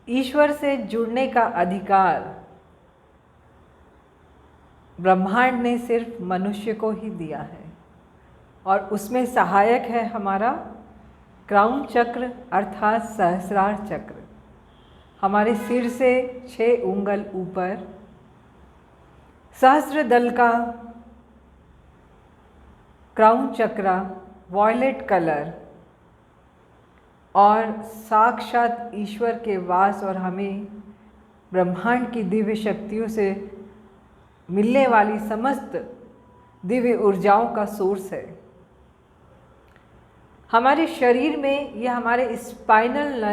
ईश्वर से जुड़ने का अधिकार ब्रह्मांड ने सिर्फ मनुष्य को ही दिया है और उसमें सहायक है हमारा क्राउन चक्र अर्थात सहस्रार चक्र। हमारे सिर से 6 उंगल ऊपर सहस्र दल का क्राउन चक्र वॉयलेट कलर और साक्षात ईश्वर के वास और हमें ब्रह्मांड की दिव्य शक्तियों से मिलने वाली समस्त दिव्य ऊर्जाओं का सोर्स है। हमारे शरीर में यह हमारे स्पाइनल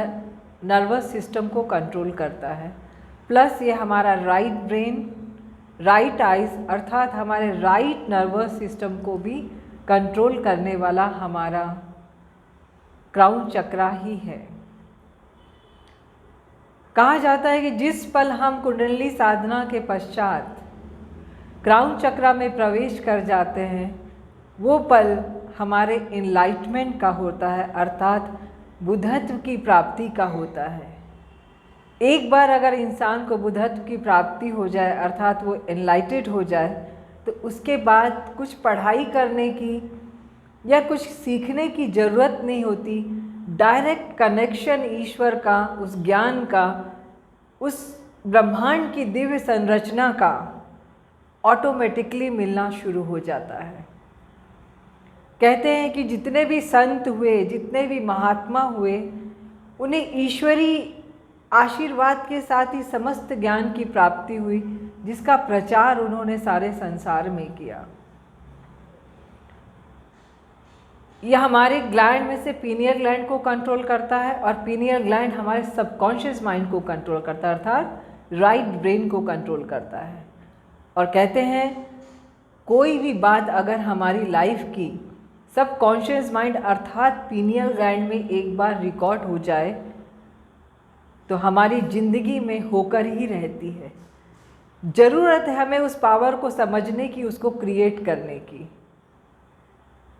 नर्वस सिस्टम को कंट्रोल करता है, प्लस ये हमारा राइट ब्रेन, राइट आइज अर्थात हमारे राइट नर्वस सिस्टम को भी कंट्रोल करने वाला हमारा क्राउन चक्रा ही है। कहा जाता है कि जिस पल हम कुंडलिनी साधना के पश्चात क्राउन चक्रा में प्रवेश कर जाते हैं वो पल हमारे इनलाइटमेंट का होता है अर्थात बुद्धत्व की प्राप्ति का होता है। एक बार अगर इंसान को बुद्धत्व की प्राप्ति हो जाए अर्थात वो एनलाइटेड हो जाए तो उसके बाद कुछ पढ़ाई करने की या कुछ सीखने की ज़रूरत नहीं होती। डायरेक्ट कनेक्शन ईश्वर का, उस ज्ञान का, उस ब्रह्मांड की दिव्य संरचना का ऑटोमेटिकली मिलना शुरू हो जाता है। कहते हैं कि जितने भी संत हुए, जितने भी महात्मा हुए, उन्हें ईश्वरी आशीर्वाद के साथ ही समस्त ज्ञान की प्राप्ति हुई जिसका प्रचार उन्होंने सारे संसार में किया। यह हमारे ग्लैंड में से पीनियल ग्लैंड को कंट्रोल करता है और पीनियल ग्लैंड हमारे सबकॉन्शियस माइंड को कंट्रोल करता है अर्थात राइट ब्रेन को कंट्रोल करता है। और कहते हैं कोई भी बात अगर हमारी लाइफ की सबकॉन्शियस माइंड अर्थात पीनियल ग्लैंड में एक बार रिकॉर्ड हो जाए तो हमारी ज़िंदगी में होकर ही रहती है। ज़रूरत है हमें उस पावर को समझने की, उसको क्रिएट करने की।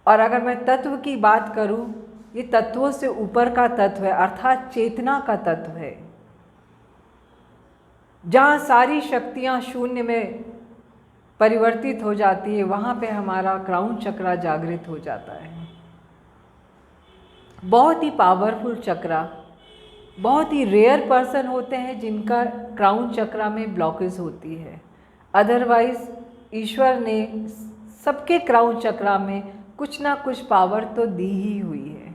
और अगर मैं तत्व की बात करूं, ये तत्वों से ऊपर का तत्व है अर्थात चेतना का तत्व है, जहाँ सारी शक्तियाँ शून्य में परिवर्तित हो जाती है, वहाँ पे हमारा क्राउन चक्रा जागृत हो जाता है। बहुत ही पावरफुल चक्रा। बहुत ही रेयर पर्सन होते हैं जिनका क्राउन चक्रा में ब्लॉकेज होती है। अदरवाइज ईश्वर ने सबके क्राउन चक्रा में कुछ ना कुछ पावर तो दी ही हुई है।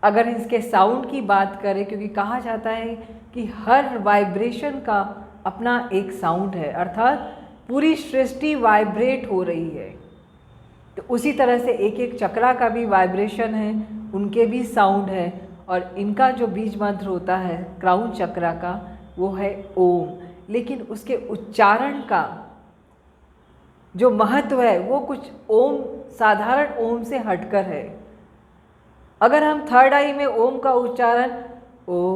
अगर इसके साउंड की बात करें, क्योंकि कहा जाता है कि हर वाइब्रेशन का अपना एक साउंड है अर्थात पूरी सृष्टि वाइब्रेट हो रही है, तो उसी तरह से एक एक चक्रा का भी वाइब्रेशन है, उनके भी साउंड है। और इनका जो बीज मंत्र होता है क्राउन चक्रा का वो है ओम, लेकिन उसके उच्चारण का जो महत्व है वो कुछ ओम, साधारण ओम से हटकर है। अगर हम थर्ड आई में ओम का उच्चारण ओम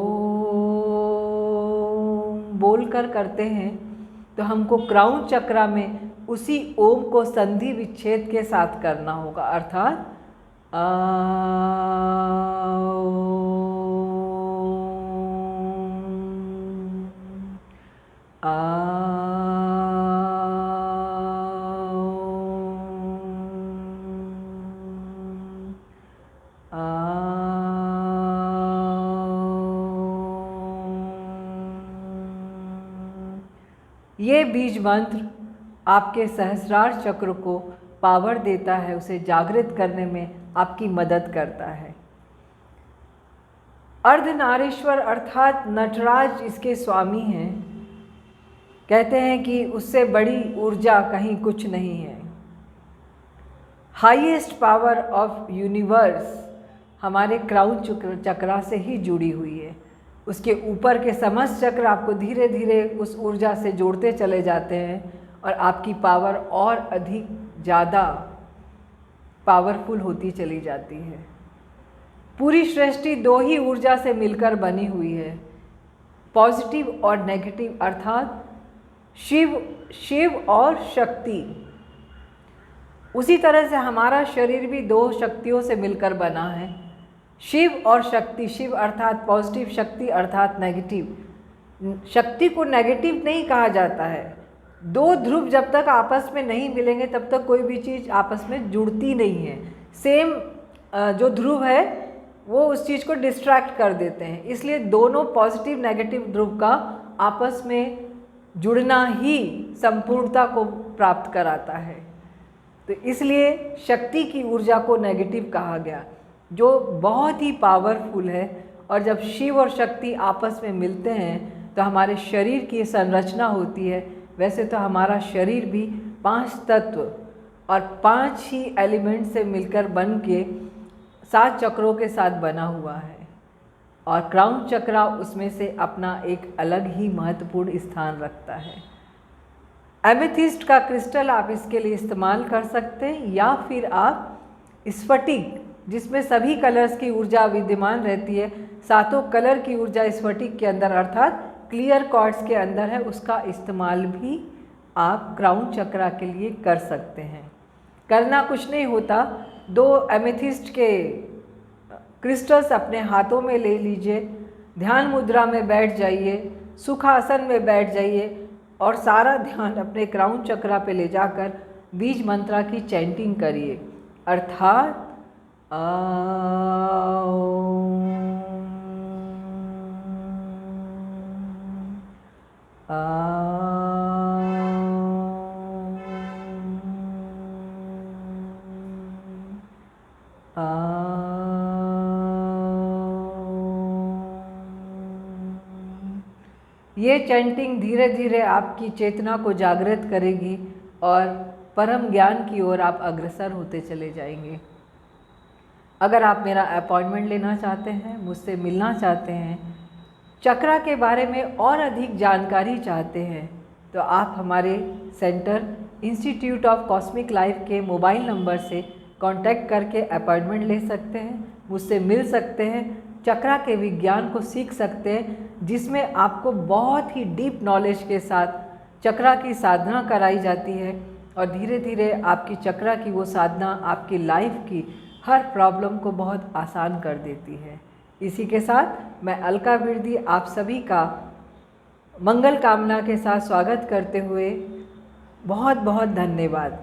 बोलकर करते हैं तो हमको क्राउन चक्रा में उसी ओम को संधि विच्छेद के साथ करना होगा अर्थात ये बीज मंत्र आपके सहस्रार चक्र को पावर देता है, उसे जागृत करने में आपकी मदद करता है। अर्धनारीश्वर अर्थात नटराज इसके स्वामी हैं। कहते हैं कि उससे बड़ी ऊर्जा कहीं कुछ नहीं है। हाईएस्ट पावर ऑफ यूनिवर्स हमारे क्राउन चक्रा से ही जुड़ी हुई है। उसके ऊपर के समस्त चक्र आपको धीरे धीरे उस ऊर्जा से जोड़ते चले जाते हैं और आपकी पावर और अधिक ज़्यादा पावरफुल होती चली जाती है। पूरी सृष्टि 2 ही ऊर्जा से मिलकर बनी हुई है, पॉजिटिव और नेगेटिव अर्थात शिव और शक्ति। उसी तरह से हमारा शरीर भी 2 शक्तियों से मिलकर बना है, शिव और शक्ति, शिव अर्थात पॉजिटिव, शक्ति अर्थात नेगेटिव। शक्ति को नेगेटिव नहीं कहा जाता है। दो ध्रुव जब तक आपस में नहीं मिलेंगे तब तक कोई भी चीज़ आपस में जुड़ती नहीं है। सेम जो ध्रुव है वो उस चीज़ को डिस्ट्रैक्ट कर देते हैं। इसलिए दोनों पॉजिटिव नेगेटिव ध्रुव का आपस में जुड़ना ही संपूर्णता को प्राप्त कराता है। तो इसलिए शक्ति की ऊर्जा को नेगेटिव कहा गया, जो बहुत ही पावरफुल है। और जब शिव और शक्ति आपस में मिलते हैं तो हमारे शरीर की संरचना होती है। वैसे तो हमारा शरीर भी 5 तत्व और 5 ही एलिमेंट से मिलकर बन के 7 चक्रों के साथ बना हुआ है, और क्राउन चक्रा उसमें से अपना एक अलग ही महत्वपूर्ण स्थान रखता है। एमेथिस्ट का क्रिस्टल आप इसके लिए इस्तेमाल कर सकते हैं, या फिर आप स्फटिक, जिसमें सभी कलर्स की ऊर्जा विद्यमान रहती है, 7 कलर की ऊर्जा स्फटिक के अंदर अर्थात क्लियर क्वार्ट्ज के अंदर है, उसका इस्तेमाल भी आप क्राउन चक्रा के लिए कर सकते हैं। करना कुछ नहीं होता, 2 एमेथिस्ट के क्रिस्टल्स अपने हाथों में ले लीजिए, ध्यान मुद्रा में बैठ जाइए, सुखासन में बैठ जाइए और सारा ध्यान अपने क्राउन चक्रा पे ले जाकर बीज मंत्रा की चैंटिंग करिए, अर्थात ये चैंटिंग धीरे धीरे आपकी चेतना को जागृत करेगी और परम ज्ञान की ओर आप अग्रसर होते चले जाएंगे। अगर आप मेरा अपॉइंटमेंट लेना चाहते हैं, मुझसे मिलना चाहते हैं, चक्रा के बारे में और अधिक जानकारी चाहते हैं, तो आप हमारे centre institute of cosmic life के मोबाइल नंबर से कांटेक्ट करके अपॉइंटमेंट ले सकते हैं, मुझसे मिल सकते हैं, चक्रा के विज्ञान को सीख सकते हैं, जिसमें आपको बहुत ही डीप नॉलेज के साथ चक्रा की साधना कराई जाती है और धीरे धीरे आपकी चक्रा की वो साधना आपकी लाइफ की हर प्रॉब्लम को बहुत आसान कर देती है। इसी के साथ मैं अलका बिरदी आप सभी का मंगल कामना के साथ स्वागत करते हुए बहुत बहुत धन्यवाद।